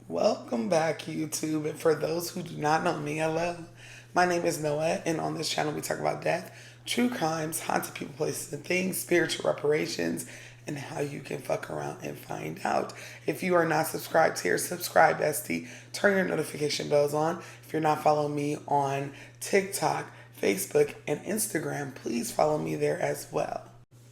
Welcome back, YouTube. And for those who do not know me, hello. My name is Noah, and on this channel we talk about death, true crimes, haunted people, places, and things, spiritual reparations, and how you can fuck around and find out. If you are not subscribed here, subscribe, bestie. Turn your notification bells on. If you're not following me on TikTok, Facebook, and Instagram, please follow me there as well.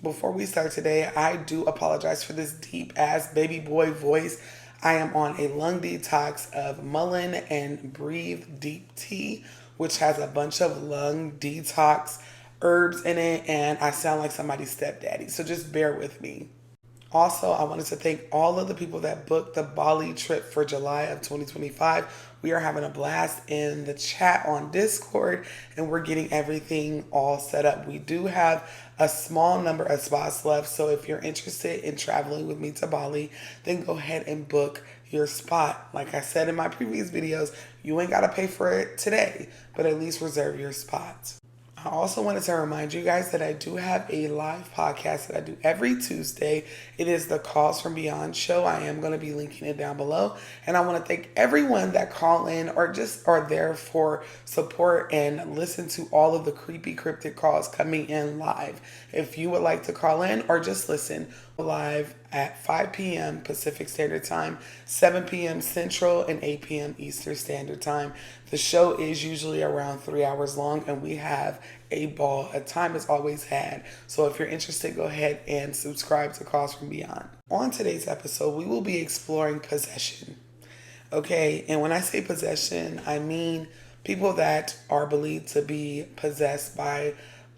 Before we start today, I do apologize for this deep ass baby boy voice. I am on a lung detox of Mullein and Breathe Deep Tea, which has a bunch of lung detox herbs in it, and I sound like somebody's stepdaddy, so just bear with me. Also, I wanted to thank all of the people that booked the Bali trip for July of 2025. We are having a blast in the chat on Discord, and we're getting everything all set up. We do have a small number of spots left, so if you're interested in traveling with me to Bali, then go ahead and book your spot. Like I said in my previous videos, you ain't got to pay for it today, but at least reserve your spot. I also wanted to remind you guys that I do have a live podcast that I do every Tuesday. It is the Calls from Beyond show. I am going to be linking it down below. And I want to thank everyone that call in or just are there for support and listen to all of the creepy cryptic calls coming in live. If you would like to call in or just listen live at 5 p.m. Pacific Standard Time, 7 p.m. Central, and 8 p.m. Eastern Standard Time. The show is usually around 3 hours long, and we have a ball. A time is always had. So if you're interested, go ahead and subscribe to Calls from Beyond. On today's episode, we will be exploring possession. Okay, and when I say possession, I mean people that are believed to be possessed by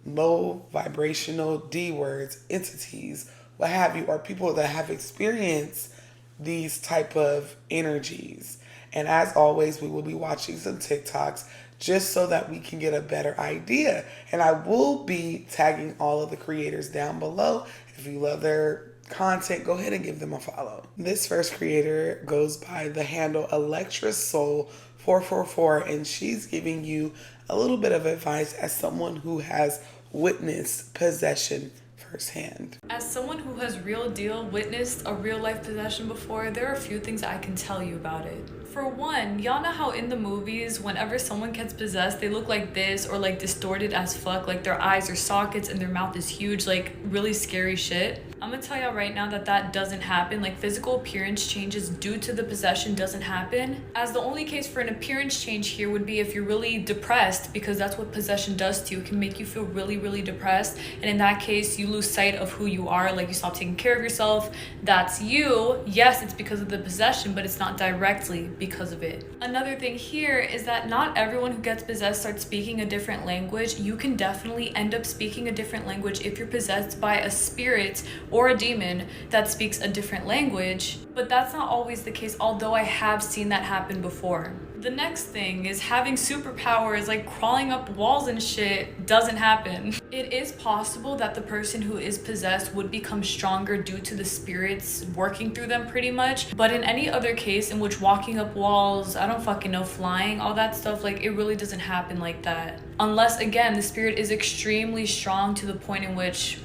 low vibrational D words, entities, what have you, or people that have experienced these type of energies. And as always, we will be watching some TikToks just so that we can get a better idea. And I will be tagging all of the creators down below. If you love their content, go ahead and give them a follow. This first creator goes by the handle Electra Soul 444, and she's giving you a little bit of advice as someone who has witnessed possession firsthand. As someone who has real deal witnessed a real life possession before, there are a few things I can tell you about it. For one, y'all know how in the movies, whenever someone gets possessed, they look like this or like distorted as fuck, like their eyes are sockets and their mouth is huge, like really scary shit. I'm gonna tell y'all right now that that doesn't happen. Like physical appearance changes due to the possession doesn't happen. As the only case for an appearance change here would be if you're really depressed, because that's what possession does to you. It can make you feel really, really depressed. And in that case, you lose sight of who you are, like you stop taking care of yourself. That's you. Yes, it's because of the possession, but it's not directly because of it. Another thing here is that not everyone who gets possessed starts speaking a different language. You can definitely end up speaking a different language if you're possessed by a spirit or a demon that speaks a different language, but that's not always the case, although I have seen that happen before. The next thing is having superpowers like crawling up walls and shit doesn't happen. It is possible that the person who is possessed would become stronger due to the spirits working through them pretty much, but in any other case in which walking up walls, I don't fucking know, flying, all that stuff, like it really doesn't happen like that. Unless again, the spirit is extremely strong to the point in which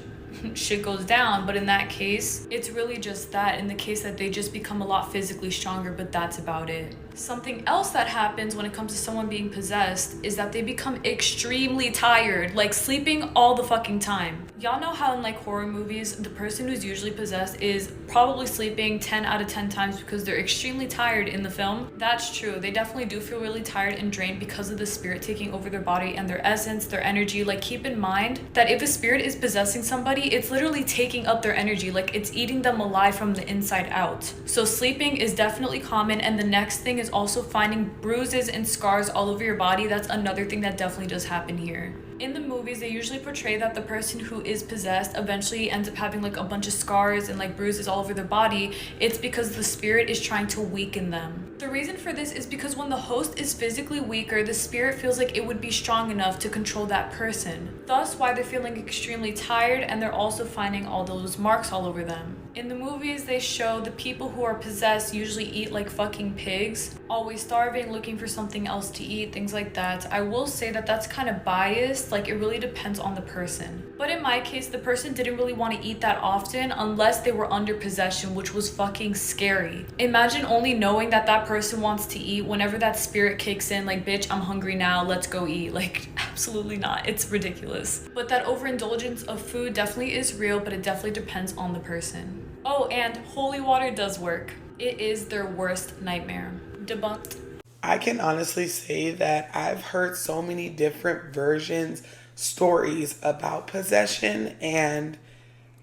shit goes down, but in that case, it's really just that, in the case that they just become a lot physically stronger, but that's about it. Something else that happens when it comes to someone being possessed is that they become extremely tired, like sleeping all the fucking time. Y'all know how in like horror movies, the person who's usually possessed is probably sleeping 10 out of 10 times because they're extremely tired in the film? That's true. They definitely do feel really tired and drained because of the spirit taking over their body and their essence, their energy. Like keep in mind that if a spirit is possessing somebody, it's literally taking up their energy, like it's eating them alive from the inside out. So sleeping is definitely common, and the next thing is also finding bruises and scars all over your body. That's another thing that definitely does happen here. In the movies, they usually portray that the person who is possessed eventually ends up having like a bunch of scars and like bruises all over their body. It's because the spirit is trying to weaken them. The reason for this is because when the host is physically weaker, the spirit feels like it would be strong enough to control that person. Thus why they're feeling extremely tired, and they're also finding all those marks all over them. In the movies, they show the people who are possessed usually eat like fucking pigs, always starving, looking for something else to eat, things like that. I will say that that's kind of biased, like it really depends on the person. But in my case, the person didn't really want to eat that often unless they were under possession, which was fucking scary. Imagine only knowing that that person wants to eat whenever that spirit kicks in, like, bitch, I'm hungry now, let's go eat. Like, absolutely not. It's ridiculous. But that overindulgence of food definitely is real, but it definitely depends on the person. Oh, and holy water does work. It is their worst nightmare. Debunked. I can honestly say that I've heard so many different versions, stories about possession, and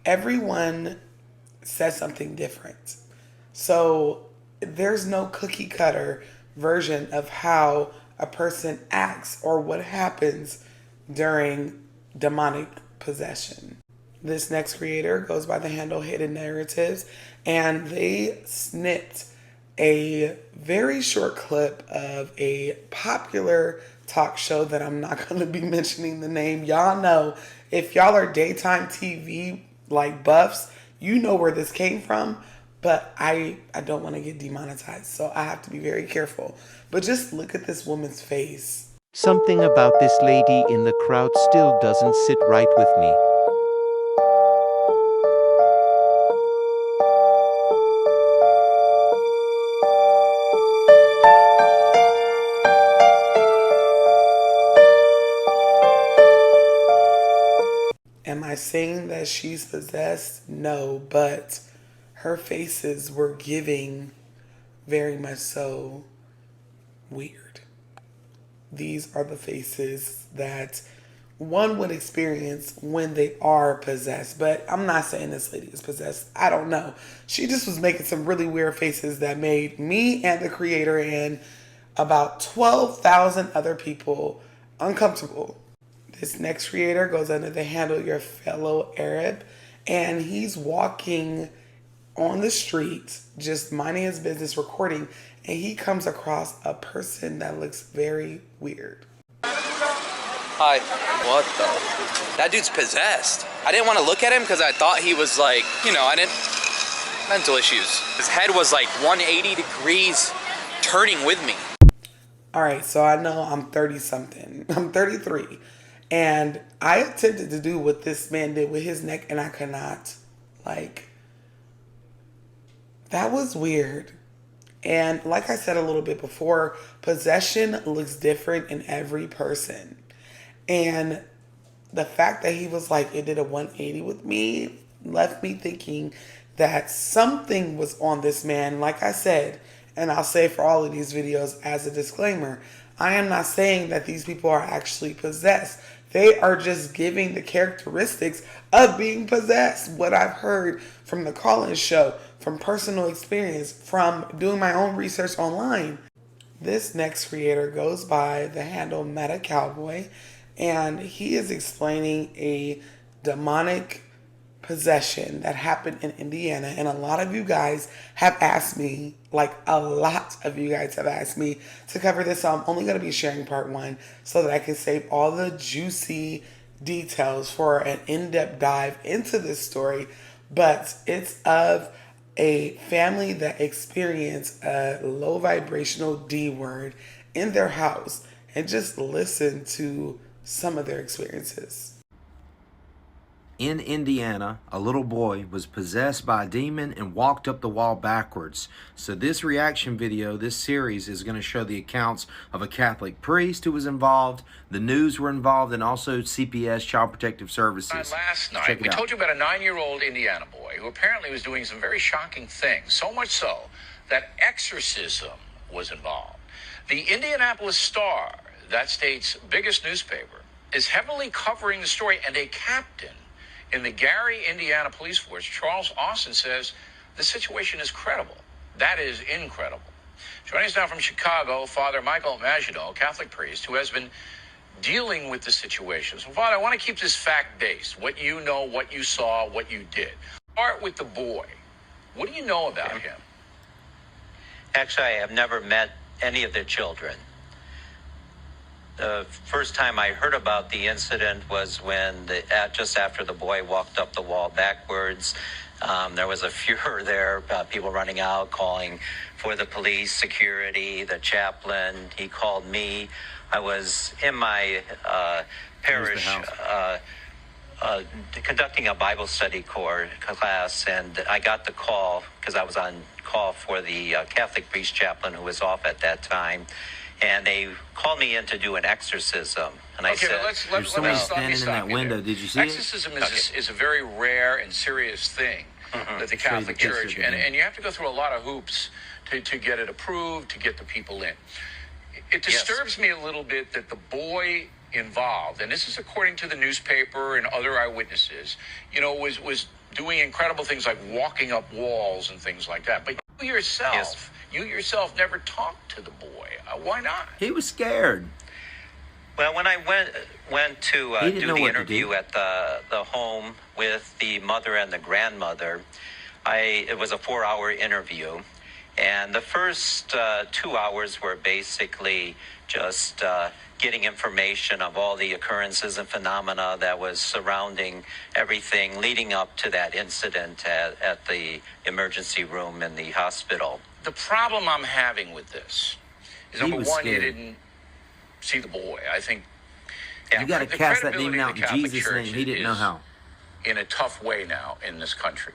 everyone says something different. So there's no cookie cutter version of how a person acts or what happens during demonic possession. This next creator goes by the handle Hidden Narratives, and they snipped a very short clip of a popular talk show that I'm not going to be mentioning the name. Y'all know, if y'all are daytime TV like buffs, you know where this came from, but I don't want to get demonetized, so I have to be very careful. But just look at this woman's face. Something about this lady in the crowd still doesn't sit right with me. Am I saying that she's possessed? No, but her faces were giving very much so weird. These are the faces that one would experience when they are possessed. But I'm not saying this lady is possessed. I don't know. She just was making some really weird faces that made me and the creator and about 12,000 other people uncomfortable. This next creator goes under the handle Your Fellow Arab, and he's walking on the street, just minding his business, recording, and he comes across a person that looks very weird. Hi. What the? That dude's possessed. I didn't want to look at him because I thought he was like, mental issues. His head was like 180 degrees turning with me. All right, so I know I'm 30 something. I'm 33. And I attempted to do what this man did with his neck, and I could not. That was weird. And like I said a little bit before, possession looks different in every person. And the fact that he was like, it did a 180 with me, left me thinking that something was on this man. Like I said, and I'll say for all of these videos as a disclaimer, I am not saying that these people are actually possessed. They are just giving the characteristics of being possessed. What I've heard from the call-in show, from personal experience, from doing my own research online. This next creator goes by the handle Meta Cowboy, and he is explaining a demonic possession that happened in Indiana. And a lot of you guys have asked me, to cover this. So I'm only going to be sharing part one so that I can save all the juicy details for an in-depth dive into this story. But it's of a family that experienced a low vibrational D word in their house, and just listen to some of their experiences. In Indiana, a little boy was possessed by a demon and walked up the wall backwards. So this reaction video, this series, is going to show the accounts of a Catholic priest who was involved, the news were involved, and also CPS, Child Protective Services. Last night, we told you about a 9-year-old Indiana boy who apparently was doing some very shocking things, so much so that exorcism was involved. The Indianapolis Star, that state's biggest newspaper, is heavily covering the story, and a captain in the Gary, Indiana Police Force, Charles Austin, says the situation is credible. That is incredible. Joining us now from Chicago, Father Michael Maginot, Catholic priest, who has been dealing with the situation. So, Father, I want to keep this fact-based. What you know, what you saw, what you did. Start with the boy. What do you know about him? Actually, I have never met any of the children. The first time I heard about the incident was when, just after the boy walked up the wall backwards. There was a furor there, people running out, calling for the police, security, the chaplain. He called me. I was in my parish conducting a Bible study class, and I got the call because I was on call for the Catholic priest chaplain who was off at that time, and they called me in to do an exorcism. And I said, let's somebody stop standing in that you window. there. Did you see it? Exorcism is a very rare and serious thing that the Catholic Church, and you have to go through a lot of hoops to get it approved, to get the people in. It disturbs me a little bit that the boy involved, and this is according to the newspaper and other eyewitnesses, was doing incredible things like walking up walls and things like that. But you yourself never talked to the boy. Why not? He was scared. Well, when I went to do the interview at the home with the mother and the grandmother, it was a 4-hour interview. And the first 2 hours were basically just getting information of all the occurrences and phenomena that was surrounding everything leading up to that incident at the emergency room in the hospital. The problem I'm having with this is, number one, scared. you didn't see the boy. I think You got to cast that demon out in Jesus' name. He didn't know how. In a tough way now in this country.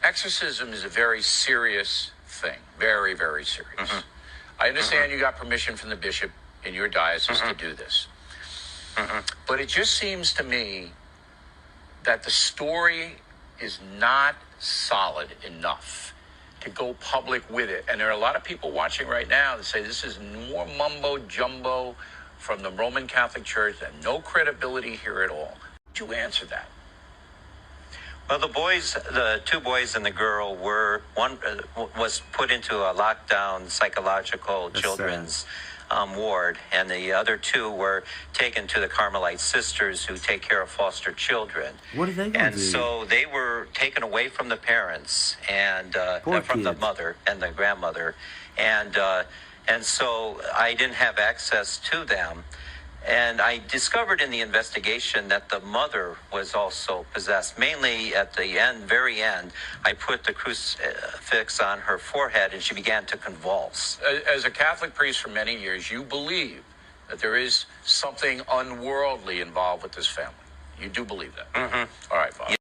Exorcism is a very serious thing. Very, very serious. I understand you got permission from the bishop in your diocese to do this. But it just seems to me that the story is not solid enough to go public with it. And there are a lot of people watching right now that say this is more mumbo jumbo from the Roman Catholic Church and no credibility here at all. Would you answer that? Well, the 2 boys and the girl one was put into a lockdown psychological children's ward, and the other 2 were taken to the Carmelite sisters who take care of foster children. What are they going to do? And so they were taken away from the parents and from the mother and the grandmother, and so I didn't have access to them. And I discovered in the investigation that the mother was also possessed. Mainly at the very end, I put the crucifix on her forehead and she began to convulse. As a Catholic priest for many years, you believe that there is something unworldly involved with this family. You do believe that? All right, Father.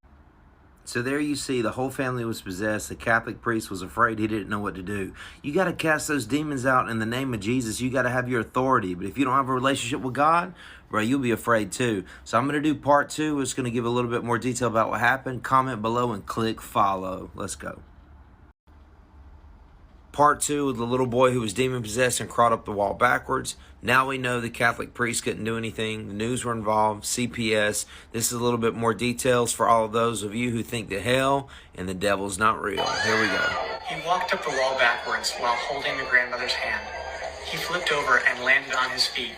So there you see, the whole family was possessed. The Catholic priest was afraid. He didn't know what to do. You got to cast those demons out in the name of Jesus. You got to have your authority. But if you don't have a relationship with God, bro, you'll be afraid too. So I'm going to do part 2. It's going to give a little bit more detail about what happened. Comment below and click follow. Let's go. Part 2 of the little boy who was demon-possessed and crawled up the wall backwards. Now we know the Catholic priest couldn't do anything. The news were involved. CPS. This is a little bit more details for all of those of you who think that hell and the devil's not real. Here we go. He walked up the wall backwards while holding the grandmother's hand. He flipped over and landed on his feet.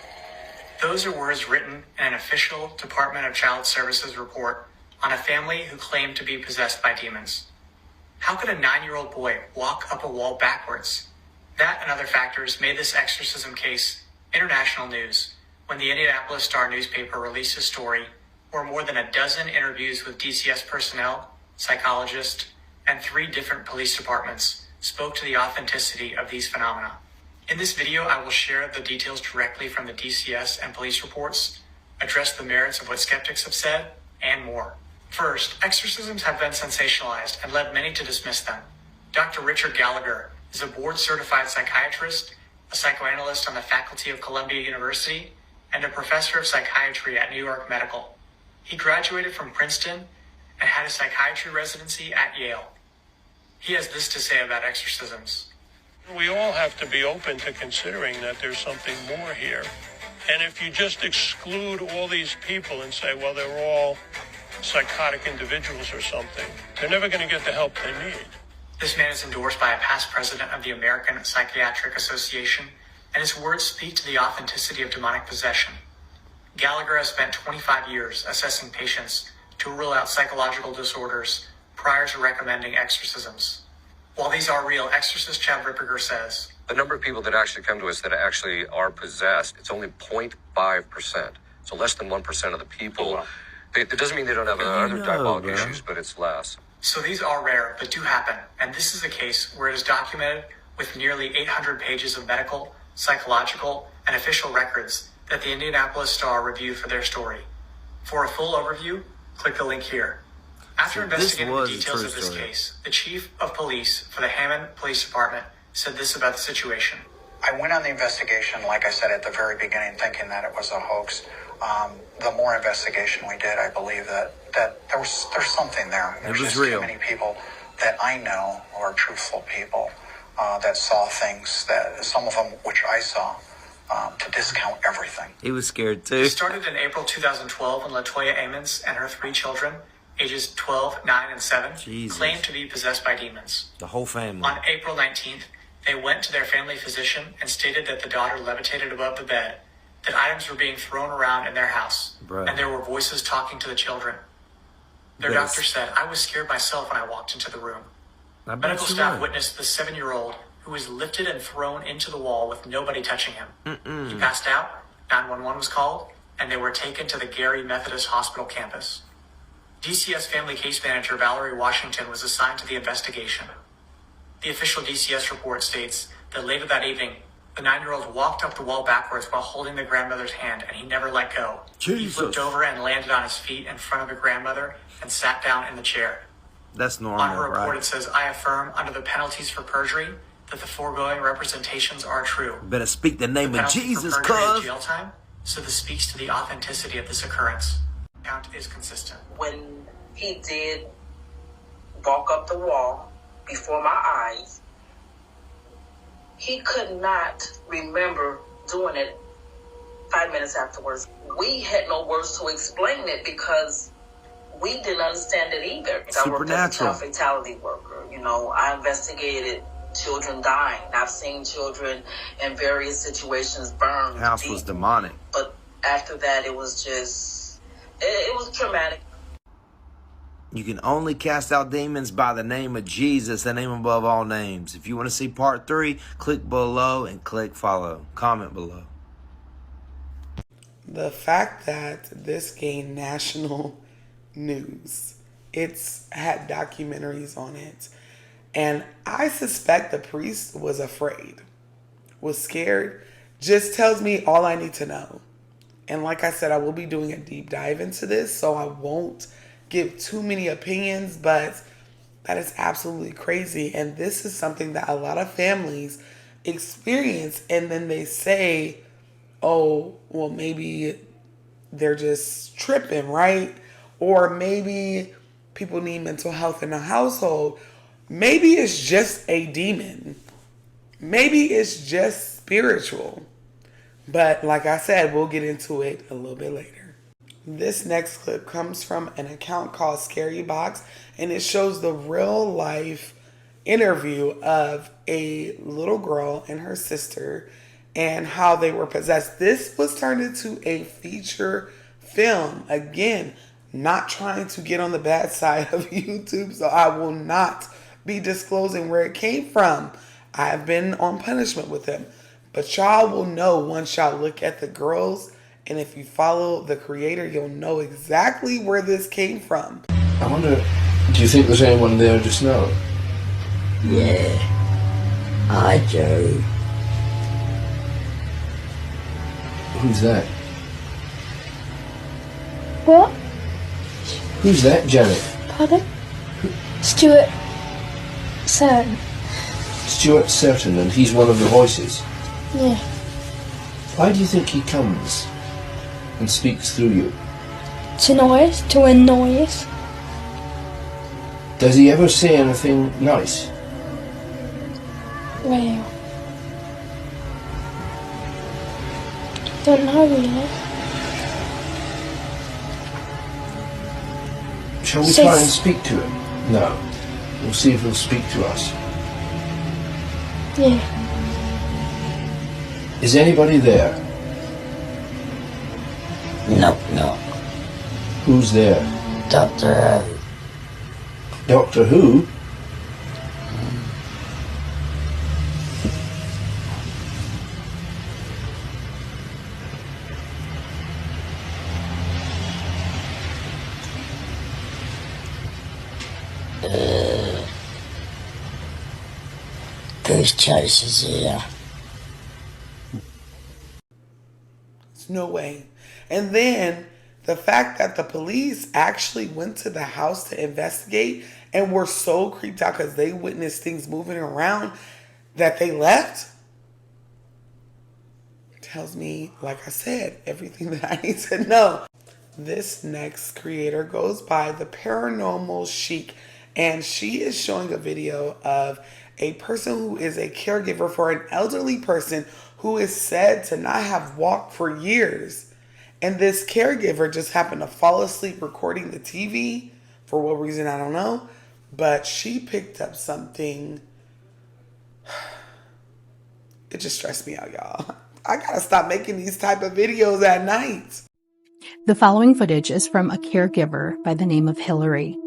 Those are words written in an official Department of Child Services report on a family who claimed to be possessed by demons. How could a 9-year-old boy walk up a wall backwards? That and other factors made this exorcism case international news when the Indianapolis Star newspaper released a story where more than a dozen interviews with DCS personnel, psychologists, and 3 different police departments spoke to the authenticity of these phenomena. In this video, I will share the details directly from the DCS and police reports, address the merits of what skeptics have said, and more. First, exorcisms have been sensationalized and led many to dismiss them. Dr. Richard Gallagher is a board-certified psychiatrist, a psychoanalyst on the faculty of Columbia University, and a professor of psychiatry at New York Medical. He graduated from Princeton and had a psychiatry residency at Yale. He has this to say about exorcisms. We all have to be open to considering that there's something more here. And if you just exclude all these people and say, well, they're all psychotic individuals or something, they're never going to get the help they need. This man is endorsed by a past president of the American Psychiatric Association, and his words speak to the authenticity of demonic possession. Gallagher has spent 25 years assessing patients to rule out psychological disorders prior to recommending exorcisms. While these are real, exorcist Chad Ripperger says, the number of people that actually come to us that actually are possessed, it's only 0.5%. So less than 1% of the people. Oh, wow. It doesn't mean they don't have other diabolical issues, but it's less. So these are rare, but do happen. And this is a case where it is documented with nearly 800 pages of medical, psychological, and official records that the Indianapolis Star reviewed for their story. For a full overview, click the link here. After investigating the details of this case, the chief of police for the Hammond Police Department said this about the situation. I went on the investigation, like I said at the very beginning, thinking that it was a hoax. The more investigation we did, I believe that there's something there. There's just too many people that I know who are truthful people that saw things that some of them, which I saw, to discount everything. He was scared too. It started in April 2012 when Latoya Ammons and her 3 children, ages 12, 9, and 7, claimed to be possessed by demons. The whole family. On April 19th, they went to their family physician and stated that the daughter levitated above the bed, that items were being thrown around in their house, and there were voices talking to the children. Their doctor said, "I was scared myself when I walked into the room." Medical staff witnessed the 7-year-old who was lifted and thrown into the wall with nobody touching him. He passed out, 911 was called, and they were taken to the Gary Methodist Hospital campus. DCS Family Case Manager Valerie Washington was assigned to the investigation. The official DCS report states that later that evening, the 9-year-old walked up the wall backwards while holding the grandmother's hand, and he never let go. He flipped over and landed on his feet in front of the grandmother and sat down in the chair. That's normal, On her report, right? it says, "I affirm, under the penalties for perjury, that the foregoing representations are true." Better speak the name of Jesus, for perjury is cuz. jail time, so this speaks to the authenticity of this occurrence. Count is consistent. When he did walk up the wall before my eyes, he could not remember doing it 5 minutes afterwards. We had no words to explain it because we didn't understand it either. I worked as a child fatality worker. You know, I investigated children dying. I've seen children in various situations burned. The house was demonic. But after that, it was just, it was traumatic. You can only cast out demons by the name of Jesus, the name above all names. If you want to see part 3, click below and click follow. Comment below. The fact that this gained national news, it's had documentaries on it, and I suspect the priest was afraid, was scared, just tells me all I need to know. And like I said, I will be doing a deep dive into this, so I won't give too many opinions, but that is absolutely crazy. And this is something that a lot of families experience, and then they say, oh, well, maybe they're just tripping, right? Or maybe people need mental health in the household. Maybe it's just a demon. Maybe it's just spiritual. But like I said, we'll get into it a little bit later. This next clip comes from an account called Scary Box, and it shows the real life interview of a little girl and her sister and how they were possessed. This was turned into a feature film. Again, not trying to get on the bad side of YouTube, so I will not be disclosing where it came from. I have been on punishment with them. But y'all will know once y'all look at the girls, and if you follow the creator, you'll know exactly where this came from. I wonder, do you think there's anyone there just now? Yeah, I do. Who's that? What? Who's that, Janet? Pardon? Stuart Certain. Stuart Certain, and he's one of the voices? Yeah. Why do you think he comes and speaks through you? To annoy us. Does he ever say anything nice? Well, don't know really. Shall we try and speak to him? No. We'll see if he'll speak to us. Yeah. Is anybody there? No. Who's there? Doctor Who. Doctor Who? Goose Chasers here. There's no way. And then The fact that the police actually went to the house to investigate and were so creeped out because they witnessed things moving around that they left tells me, like I said, everything that I need to know. This next creator goes by the Paranormal Chic, and she is showing a video of a person who is a caregiver for an elderly person who is said to not have walked for years. And this caregiver just happened to fall asleep recording the TV. For what reason, I don't know. But she picked up something. It just stressed me out, y'all. I gotta stop making these type of videos at night. The following footage is from a caregiver by the name of Hillary.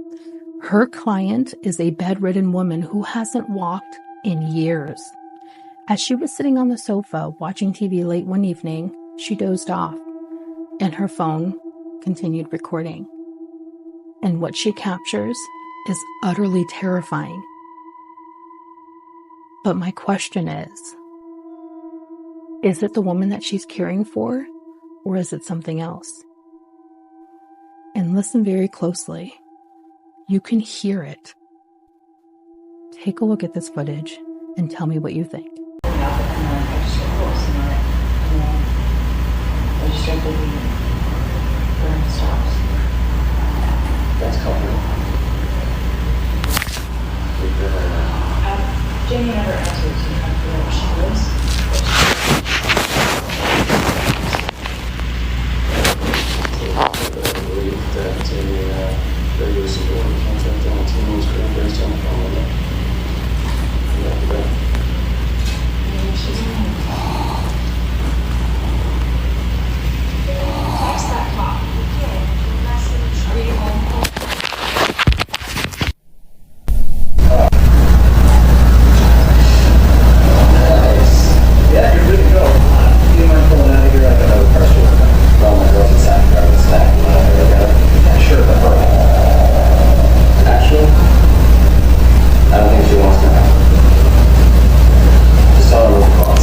Her client is a bedridden woman who hasn't walked in years. As she was sitting on the sofa watching TV late one evening, she dozed off, and her phone continued recording. And what she captures is utterly terrifying. But my question is it the woman that she's caring for, or is it something else? And listen very closely. You can hear it. Take a look at this footage and tell me what you think. That's covered. Jamie never answered, so you have to know where she lives. I believe that there was a contract on the team was cranberries on the phone with her. Text that cop. Okay. Message. Are you home? Yeah, you're good to go. You mind pulling out of here? I got another parcel. Well, my girl's inside. Sure, but actually, I don't think she wants to have. Just saw her with the calls.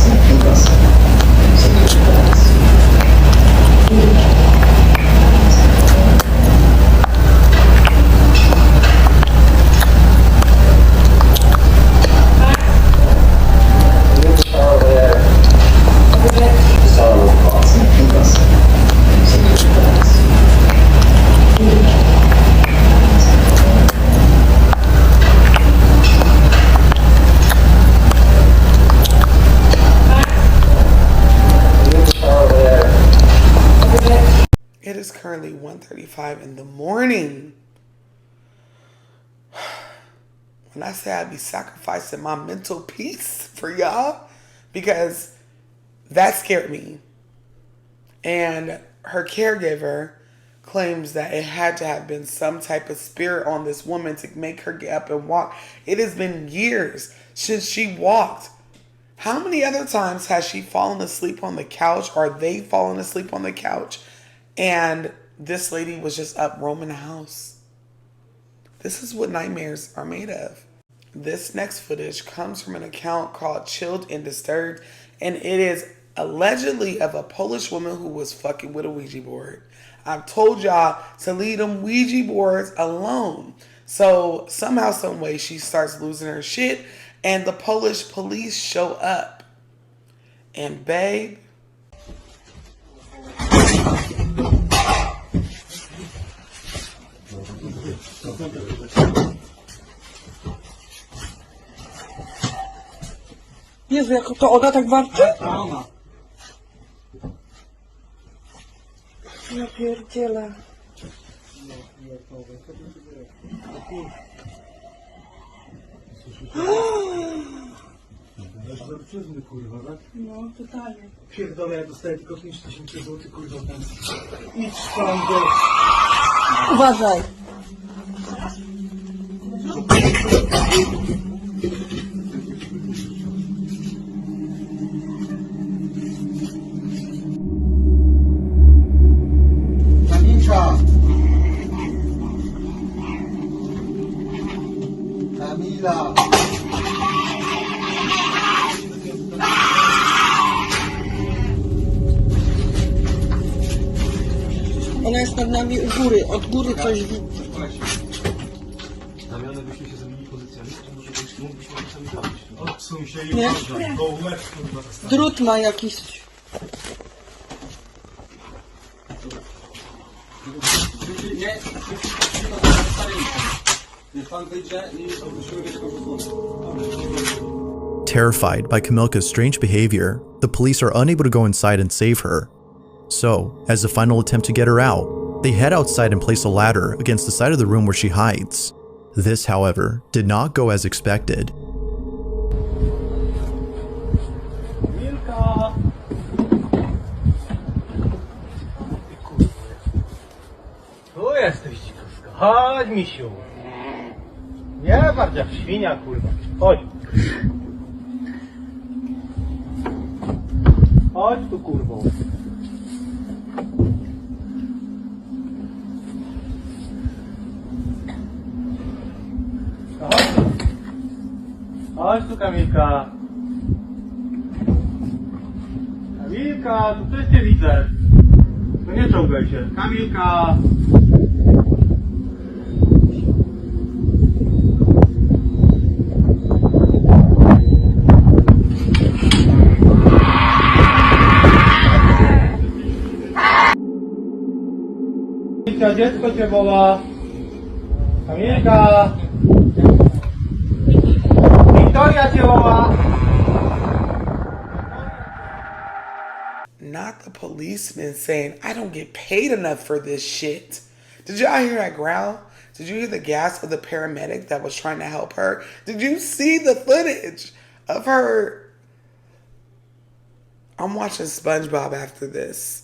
It is currently 1:35 in the morning. When I say I'd be sacrificing my mental peace for y'all, because that scared me. And her caregiver claims that it had to have been some type of spirit on this woman to make her get up and walk. It has been years since she walked. How many other times has she fallen asleep on the couch, or they fallen asleep on the couch, and this lady was just up roaming the house? This is what nightmares are made of. This next footage comes from an account called Chilled and Disturbed, and it is allegedly of a Polish woman who was fucking with a Ouija board. I've told y'all to leave them Ouija boards alone. So somehow, some way, she starts losing her shit, and the Polish police show up. And babe, Jezu, jak to ona tak warczy? Ja pierdzielę. Kurwa, tak? No, totalnie. Pierdolę, ja dostaję tylko 5000 zł, kurwa, pensji. Idź tam do... Uważaj. Kamila! Kamila! Ona Ona jest nad nami u góry, od góry coś widzi. Znamiony byśmy się zamienili pozycjami, to moglibyśmy to sami zrobić. Odsuń się i Nie? można. Go łeb, kurwa. Drut ma jakiś. Nie, niech pan wyjdzie i obrócimy go Terrified by Kamilka's strange behavior, the police are unable to go inside and save her. So, as a final attempt to get her out, they head outside and place a ladder against the side of the room where she hides. This, however, did not go as expected. Milka! Tu jesteś, dzikówka. Chodź, misiu. Nie bardziej jak świnia, kurwa. Chodź. Chodź tu, kurwo. No chodź tu. Chodź tu, Kamilka. Kamilka, tu też cię widzę. No nie czołgaj się. Kamilka. Kamilka, dziecko cię woła. Kamilka. Wiktoria cię woła. Not the policeman saying, I don't get paid enough for this shit. Did y'all hear that growl? Did you hear the gasp of the paramedic that was trying to help her? Did you see the footage of her? I'm watching SpongeBob after this.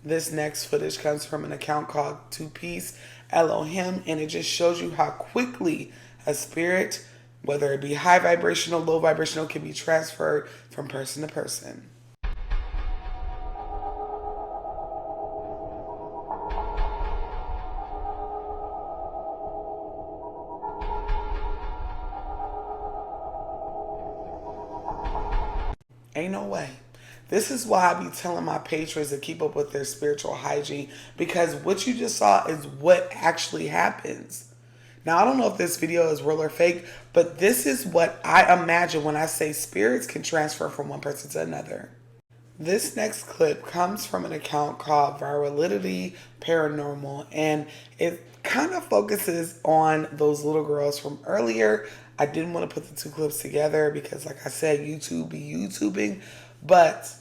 This next footage comes from an account called Two Piece Elohim, and it just shows you how quickly a spirit, whether it be high vibrational, low vibrational, can be transferred from person to person. Ain't no way. This is why I be telling my patrons to keep up with their spiritual hygiene, because what you just saw is what actually happens. Now, I don't know if this video is real or fake, but this is what I imagine when I say spirits can transfer from one person to another. This next clip comes from an account called Virality Paranormal, and it kind of focuses on those little girls from earlier. I didn't want to put the two clips together because, like I said, YouTube be YouTubing, but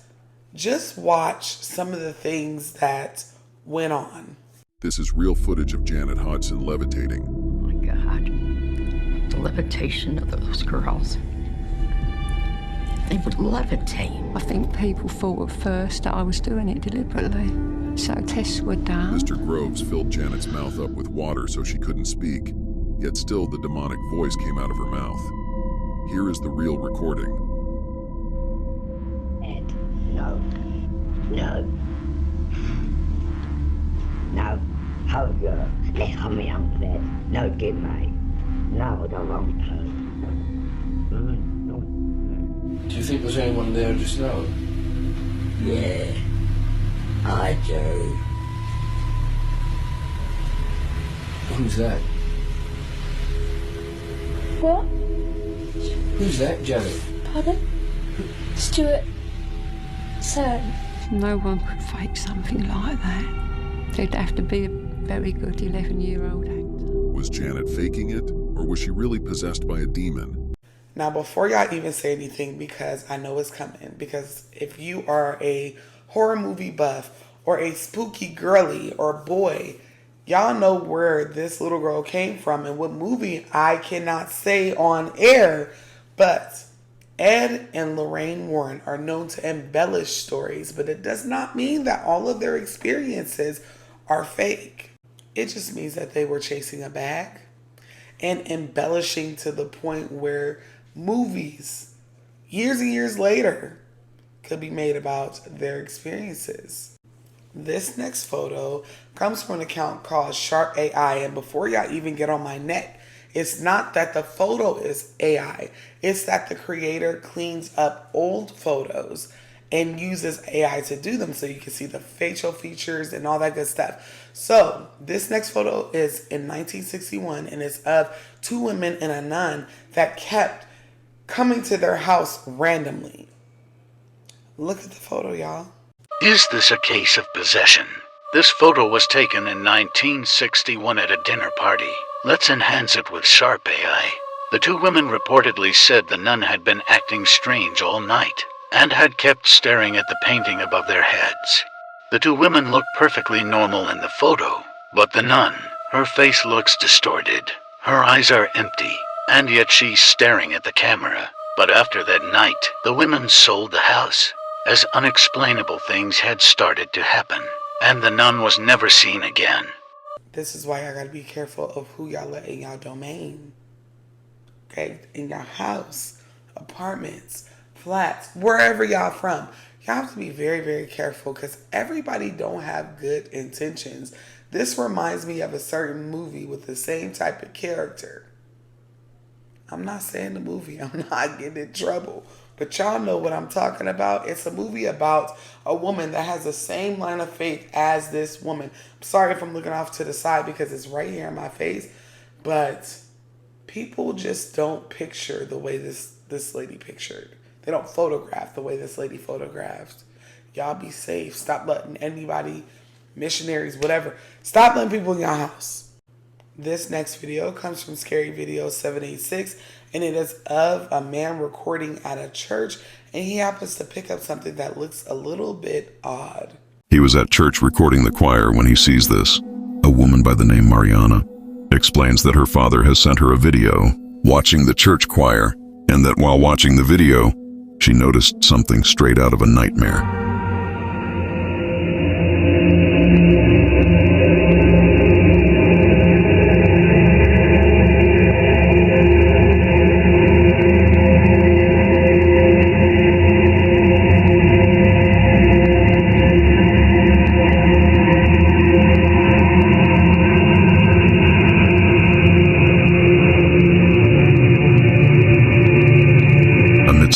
just watch some of the things that went on. This is real footage of Janet Hodgson levitating. Oh my God. The levitation of those girls. They would levitate. I think people thought at first that I was doing it deliberately. So tests were done. Mr. Groves filled Janet's mouth up with water so she couldn't speak, yet still the demonic voice came out of her mouth. Here is the real recording. Ed, no. No, hold your leg on me on the bed. No, give me. No, the wrong person. Do you think there's anyone there just now? Yeah, I do. Who's that? What? Who's that, Janet? Pardon? Stuart. Sam. No one could fake something like that. They'd have to be a very good 11-year-old actor. Was Janet faking it, or was she really possessed by a demon? Now, before y'all even say anything, because I know it's coming, because if you are a horror movie buff or a spooky girly or boy, y'all know where this little girl came from and what movie I cannot say on air, but Ed and Lorraine Warren are known to embellish stories, but it does not mean that all of their experiences are fake. It just means that they were chasing a bag and embellishing to the point where movies, years and years later, could be made about their experiences. This next photo comes from an account called Sharp AI, and before y'all even get on my neck, it's not that the photo is AI, it's that the creator cleans up old photos and uses AI to do them, so you can see the facial features and all that good stuff. So this next photo is in 1961, and it's of two women and a nun that kept coming to their house randomly. Look at the photo, y'all. Is this a case of possession? This photo was taken in 1961 at a dinner party. Let's enhance it with sharp AI. The two women reportedly said the nun had been acting strange all night and had kept staring at the painting above their heads. The two women look perfectly normal in the photo, but the nun, her face looks distorted. Her eyes are empty, and yet she's staring at the camera. But after that night, the women sold the house, as unexplainable things had started to happen, and the nun was never seen again. This is why y'all gotta be careful of who y'all let in y'all domain. Okay? In your house, apartments, flats, wherever y'all from. Y'all have to be very, very careful because everybody don't have good intentions. This reminds me of a certain movie with the same type of character. I'm not saying the movie. I'm not getting in trouble. But y'all know what I'm talking about. It's a movie about a woman that has the same line of faith as this woman. I'm sorry if I'm looking off to the side because it's right here in my face. But people just don't picture the way this lady pictured. They don't photograph the way this lady photographed. Y'all be safe. Stop letting anybody, missionaries, whatever. Stop letting people in your house. This next video comes from Scary Video 786, and it is of a man recording at a church, and he happens to pick up something that looks a little bit odd. He was at church recording the choir when he sees this. A woman by the name Mariana explains that her father has sent her a video watching the church choir, and that while watching the video, she noticed something straight out of a nightmare.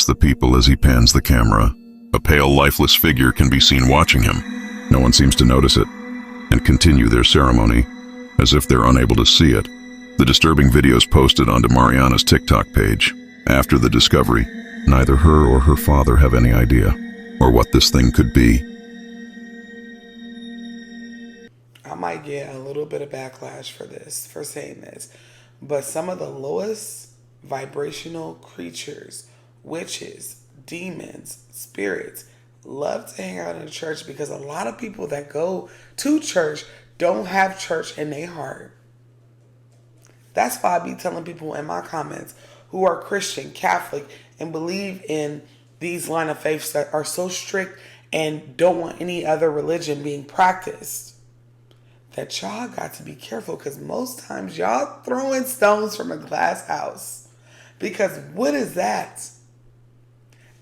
The people as he pans the camera, a pale, lifeless figure can be seen watching him. No one seems to notice it and continue their ceremony as if they're unable to see it. The disturbing videos posted onto Mariana's TikTok page. After the discovery, neither her or her father have any idea or what this thing could be. I might get a little bit of backlash for saying this, but some of the lowest vibrational creatures, witches, demons, spirits, love to hang out in the church because a lot of people that go to church don't have church in their heart. That's why I be telling people in my comments who are Christian, Catholic, and believe in these line of faiths that are so strict and don't want any other religion being practiced, that y'all got to be careful because most times y'all throwing stones from a glass house. Because what is that?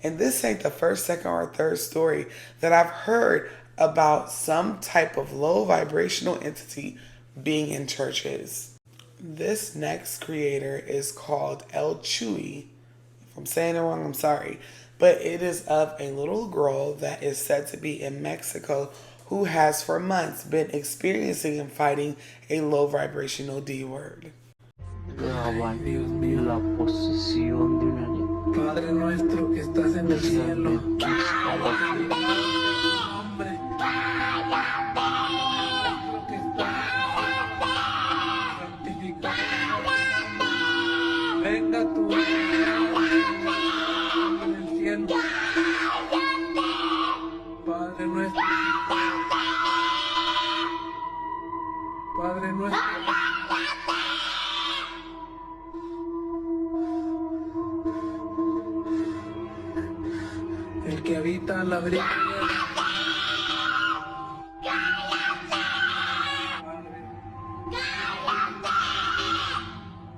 And this ain't the first, second, or third story that I've heard about some type of low vibrational entity being in churches. This next creator is called El Chuy. If I'm saying it wrong, I'm sorry. But it is of a little girl that is said to be in Mexico who has for months been experiencing and fighting a low vibrational D word. Padre nuestro que estás en el cielo. Venga tu reino en el cielo. Padre nuestro. Padre nuestro. El que habita la brisa.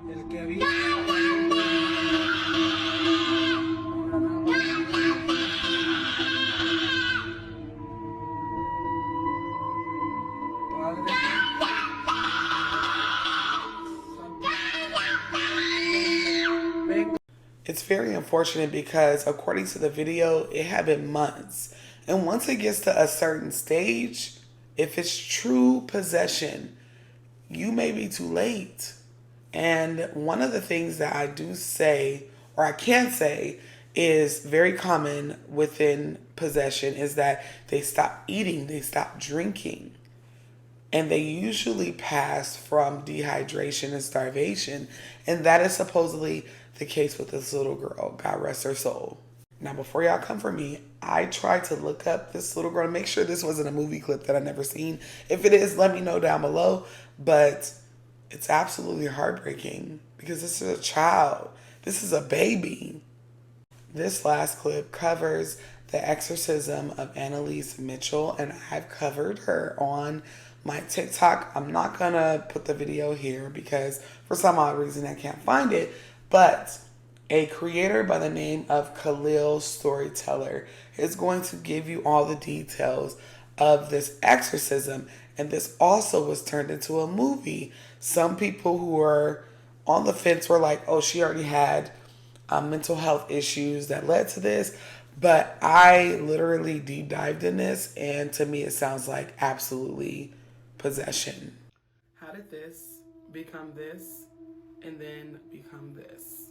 El que habita. It's very unfortunate because according to the video, it had been months. And once it gets to a certain stage, if it's true possession, you may be too late. And one of the things that I do say, or I can say, is very common within possession is that they stop eating, they stop drinking. And they usually pass from dehydration and starvation. And that is supposedly the case with this little girl. God rest her soul. Now, before y'all come for me, I tried to look up this little girl to make sure this wasn't a movie clip that I've never seen. If it is, let me know down below. But it's absolutely heartbreaking because this is a child. This is a baby. This last clip covers the exorcism of Annalise Mitchell, and I've covered her on my TikTok. I'm not gonna put the video here because for some odd reason I can't find it, but a creator by the name of Khalil Storyteller is going to give you all the details of this exorcism, and this also was turned into a movie. Some people who were on the fence were like, oh, she already had mental health issues that led to this, but I literally deep dived in this, and to me it sounds like absolutely possession. How did this become this and then become this?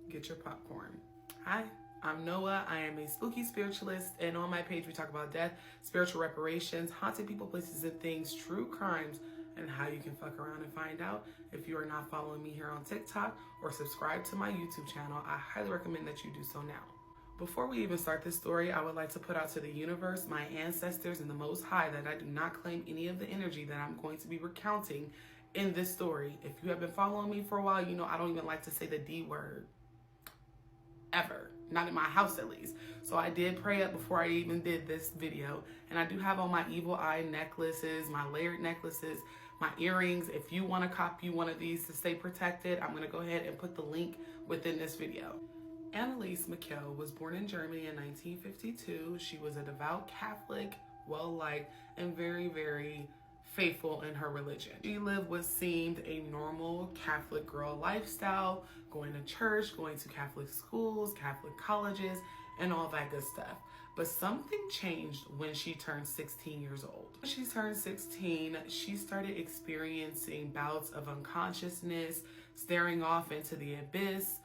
Get your popcorn. Hi, I'm Noah. I am a spooky spiritualist, and on my page we talk about death, spiritual reparations, haunted people, places, and things, true crimes, and how you can fuck around and find out. If you are not following me here on TikTok or subscribe to my YouTube channel, I highly recommend that you do so now. Before we even start this story, I would like to put out to the universe, my ancestors, and the Most High that I do not claim any of the energy that I'm going to be recounting in this story. If you have been following me for a while, you know I don't even like to say the D word. Ever. Not in my house, at least. So I did pray up before I even did this video. And I do have on my evil eye necklaces, my layered necklaces, my earrings. If you want to copy one of these to stay protected, I'm going to go ahead and put the link within this video. Annalise Mitchell was born in Germany in 1952. She was a devout Catholic, well-liked, and very, very faithful in her religion. She lived what seemed a normal Catholic girl lifestyle, going to church, going to Catholic schools, Catholic colleges, and all that good stuff. But something changed when she turned 16 years old. When she turned 16, she started experiencing bouts of unconsciousness, staring off into the abyss.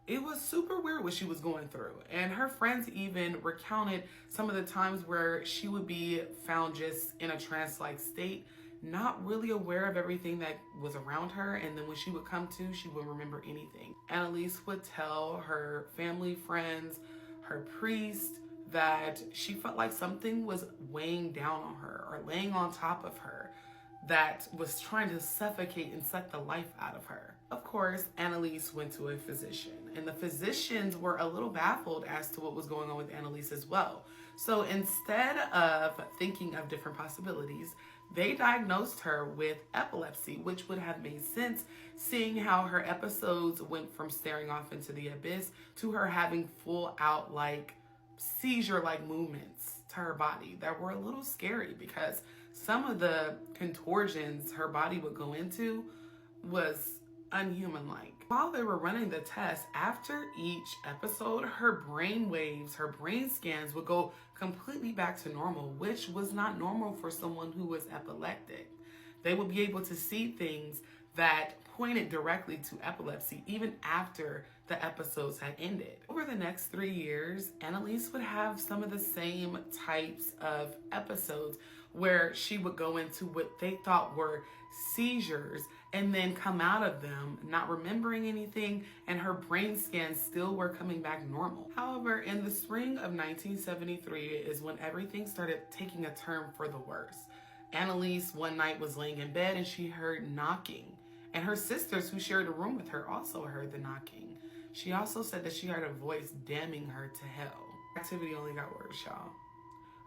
It was super weird what she was going through. And her friends even recounted some of the times where she would be found just in a trance-like state, not really aware of everything that was around her. And then when she would come to, she wouldn't remember anything. Annalise would tell her family, friends, her priest, that she felt like something was weighing down on her or laying on top of her that was trying to suffocate and suck the life out of her. Of course, Annalise went to a physician, and the physicians were a little baffled as to what was going on with Annalise as well. So instead of thinking of different possibilities, they diagnosed her with epilepsy, which would have made sense seeing how her episodes went from staring off into the abyss to her having full out like seizure-like movements to her body that were a little scary, because some of the contortions her body would go into was unhuman-like. While they were running the test, after each episode, her brain waves, her brain scans would go completely back to normal, which was not normal for someone who was epileptic. They would be able to see things that pointed directly to epilepsy even after the episodes had ended. Over the next 3 years, Annalise would have some of the same types of episodes where she would go into what they thought were seizures and then come out of them not remembering anything, and her brain scans still were coming back normal. However, in the spring of 1973 is when everything started taking a turn for the worse. Annalise one night was laying in bed and she heard knocking, and her sisters who shared a room with her also heard the knocking. She also said that she heard a voice damning her to hell. Activity only got worse, y'all.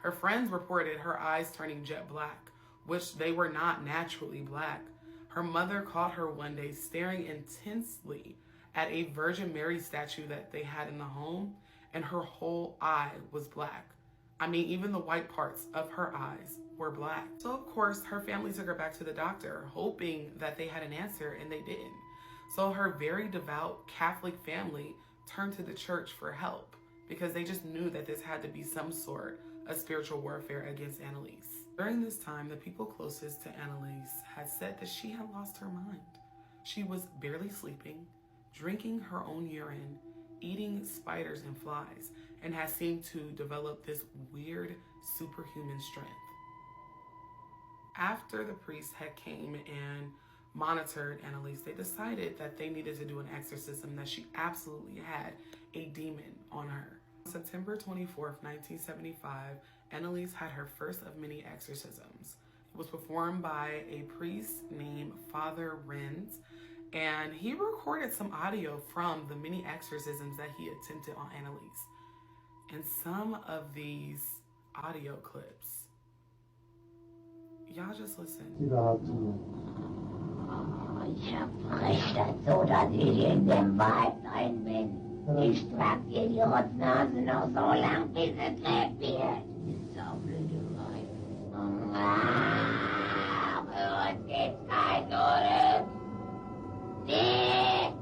Her friends reported her eyes turning jet black, which they were not naturally black. Her mother caught her one day staring intensely at a Virgin Mary statue that they had in the home, and her whole eye was black. I mean, even the white parts of her eyes were black. So of course, her family took her back to the doctor, hoping that they had an answer, and they didn't. So her very devout Catholic family turned to the church for help because they just knew that this had to be some sort of spiritual warfare against Annalise. During this time, the people closest to Annalise had said that she had lost her mind. She was barely sleeping, drinking her own urine, eating spiders and flies, and had seemed to develop this weird superhuman strength. After the priest had came and monitored Annalise, they decided that they needed to do an exorcism, that she absolutely had a demon on her. On September 24th, 1975, Annalise had her first of many exorcisms. It was performed by a priest named Father Renz, and he recorded some audio from the many exorcisms that he attempted on Annalise. And some of these audio clips, y'all just listen. Ich verspreche das so, dass ich in dem Wald rein bin. Ich trag dir die Rotznase noch so lang, bis es lebt wird. Die saublöde Weib. Für uns gibt's kein Todes. Nee!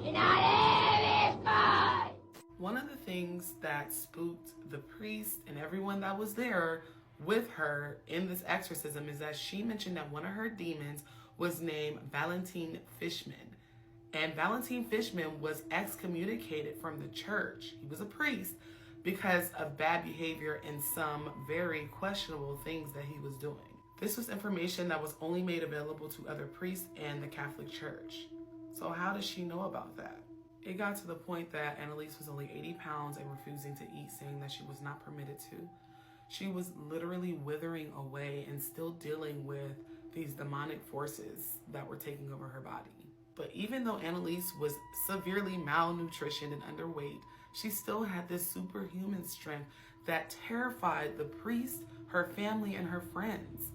In alle Ewigkeit! One of the things that spooked the priest and everyone that was there with her in this exorcism is that she mentioned that one of her demons was named Valentine Fishman. And Valentine Fishman was excommunicated from the church. He was a priest because of bad behavior and some very questionable things that he was doing. This was information that was only made available to other priests and the Catholic Church. So how does she know about that? It got to the point that Annalise was only 80 pounds and refusing to eat, saying that she was not permitted to. She was literally withering away and still dealing with these demonic forces that were taking over her body. But even though Annalise was severely malnutritioned and underweight, she still had this superhuman strength that terrified the priest, her family, and her friends.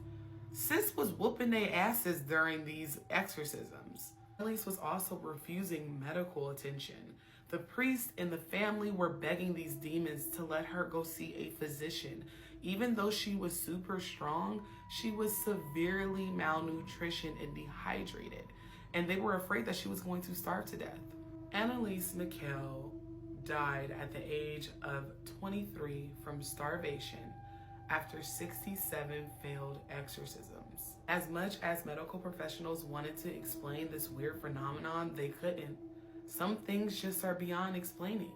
Sis was whooping their asses during these exorcisms. Annalise was also refusing medical attention. The priest and the family were begging these demons to let her go see a physician. Even though she was super strong, she was severely malnutritioned and dehydrated, and they were afraid that she was going to starve to death. Annalise Michael died at the age of 23 from starvation after 67 failed exorcisms. As much as medical professionals wanted to explain this weird phenomenon, they couldn't. Some things just are beyond explaining.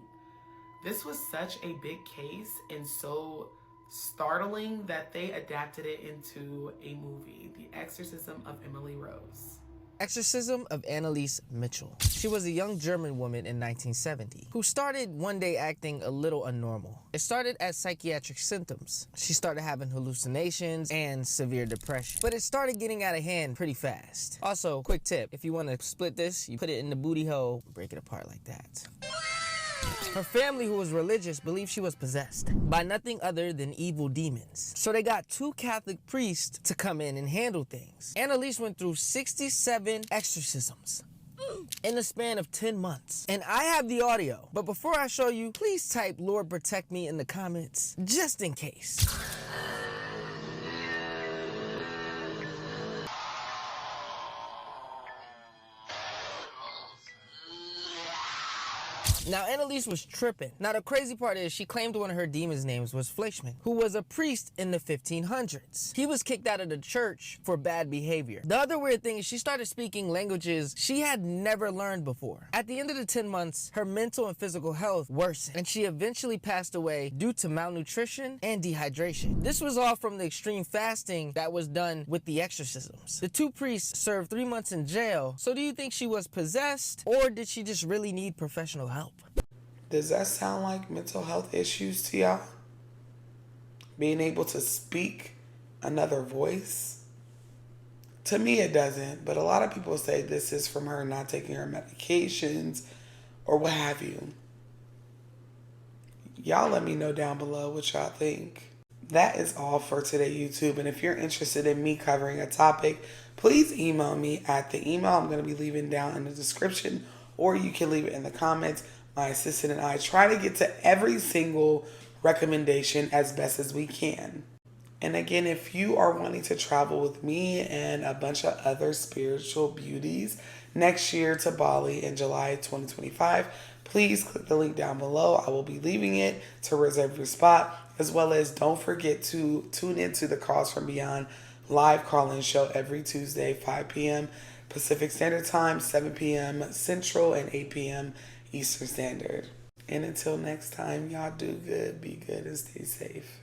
This was such a big case and so startling that they adapted it into a movie, The Exorcism of Emily Rose. Exorcism of Annalise Mitchell. She was a young German woman in 1970 who started one day acting a little unnormal. It started as psychiatric symptoms. She started having hallucinations and severe depression, but it started getting out of hand pretty fast. Also, quick tip, if you want to split this, you put it in the booty hole, break it apart like that. Her family, who was religious, believed she was possessed by nothing other than evil demons. So they got 2 Catholic priests to come in and handle things. Annalise went through 67 exorcisms in the span of 10 months. And I have the audio. But before I show you, please type "Lord protect me" in the comments, just in case. Now, Annalise was tripping. Now, the crazy part is she claimed one of her demons' names was Fleischmann, who was a priest in the 1500s. He was kicked out of the church for bad behavior. The other weird thing is she started speaking languages she had never learned before. At the end of the 10 months, her mental and physical health worsened, and she eventually passed away due to malnutrition and dehydration. This was all from the extreme fasting that was done with the exorcisms. The 2 priests served 3 months in jail. So do you think she was possessed, or did she just really need professional help? Does that sound like mental health issues to y'all? Being able to speak another voice? To me, it doesn't, but a lot of people say this is from her not taking her medications or what have you. Y'all let me know down below what y'all think. That is all for today, YouTube. And if you're interested in me covering a topic, please email me at the email I'm going to be leaving down in the description, or you can leave it in the comments. My assistant and I try to get to every single recommendation as best as we can. And again, if you are wanting to travel with me and a bunch of other spiritual beauties next year to Bali in July 2025, please click the link down below. I will be leaving it to reserve your spot, as well as don't forget to tune into the Calls from Beyond live call-in show every Tuesday, 5 p.m. Pacific Standard Time, 7 p.m. Central, and 8 p.m. Eastern Standard. And until next time, y'all do good, be good, and stay safe.